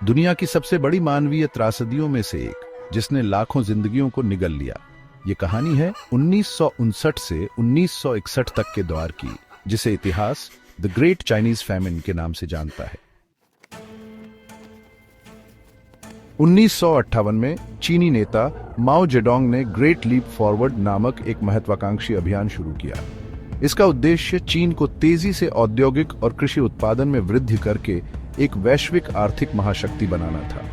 दुनिया की सबसे बड़ी मानवीय त्रासदियों में से एक, जिसने लाखों जिंदगियों को निगल लिया। ये कहानी है 1959 से 1961 तक के दौर की, जिसे इतिहास द ग्रेट चाइनीज फैमिन के नाम से जानता है। 1958 में चीनी नेता माओ जेडोंग ने ग्रेट लीप फॉरवर्ड नामक एक महत्वाकांक्षी अभियान शुरू किया। इसका उद्देश्य चीन को तेजी से औद्योगिक और कृषि उत्पादन में वृद्धि करके एक वैश्विक आर्थिक महाशक्ति बनाना था।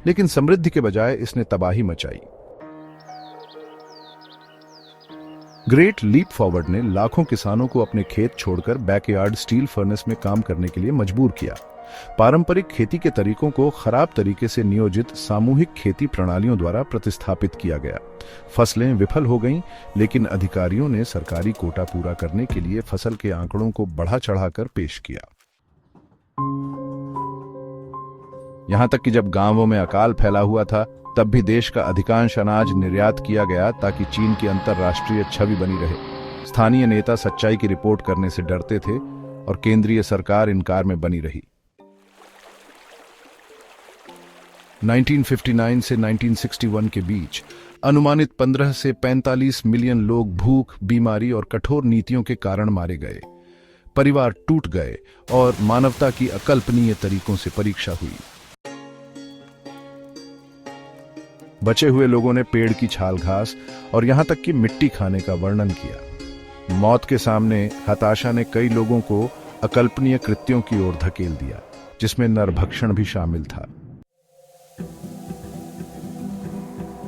लेकिन समृद्धि के बजाय इसने तबाही मचाई। ग्रेट लीप फॉरवर्ड ने लाखों किसानों को अपने खेत छोड़कर बैकयार्ड स्टील फर्नेस में काम करने के लिए मजबूर किया। पारंपरिक खेती के तरीकों को खराब तरीके से नियोजित सामूहिक खेती प्रणालियों द्वारा प्रतिस्थापित किया गया। फसलें विफल हो गईं, लेकिन अधिकारियों ने सरकारी कोटा पूरा करने के लिए फसल के आंकड़ों को बढ़ा चढ़ाकर पेश किया। यहां तक कि जब गांवों में अकाल फैला हुआ था, तब भी देश का अधिकांश अनाज निर्यात किया गया ताकि चीन की अंतर्राष्ट्रीय छवि बनी रहे। स्थानीय नेता सच्चाई की रिपोर्ट करने से डरते थे और केंद्रीय सरकार इनकार में बनी रही। 1959 से 1961 के बीच अनुमानित 15 से 45 मिलियन लोग भूख, बीमारी और कठोर नीतियों के कारण मारे गए। परिवार टूट गए और मानवता की अकल्पनीय तरीकों से परीक्षा हुई। बचे हुए लोगों ने पेड़ की छाल, घास और यहां तक कि मिट्टी खाने का वर्णन किया। मौत के सामने हताशा ने कई लोगों को अकल्पनीय कृत्यों की ओर धकेल दिया, जिसमें नरभक्षण भी शामिल था।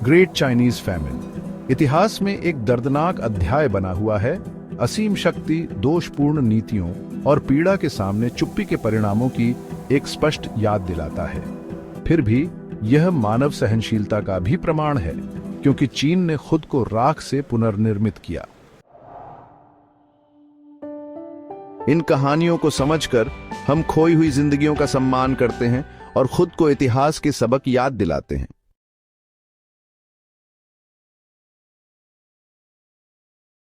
ग्रेट चाइनीज फैमिन इतिहास में एक दर्दनाक अध्याय बना हुआ है। असीम शक्ति, दोषपूर्ण नीतियों और पीड़ा के सामने चुप्पी के परिणामों की एक स्पष्ट याद दिलाता है। फिर भी यह मानव सहनशीलता का भी प्रमाण है, क्योंकि चीन ने खुद को राख से पुनर्निर्मित किया। इन कहानियों को समझकर हम खोई हुई जिंदगियों का सम्मान करते हैं और खुद को इतिहास के सबक याद दिलाते हैं।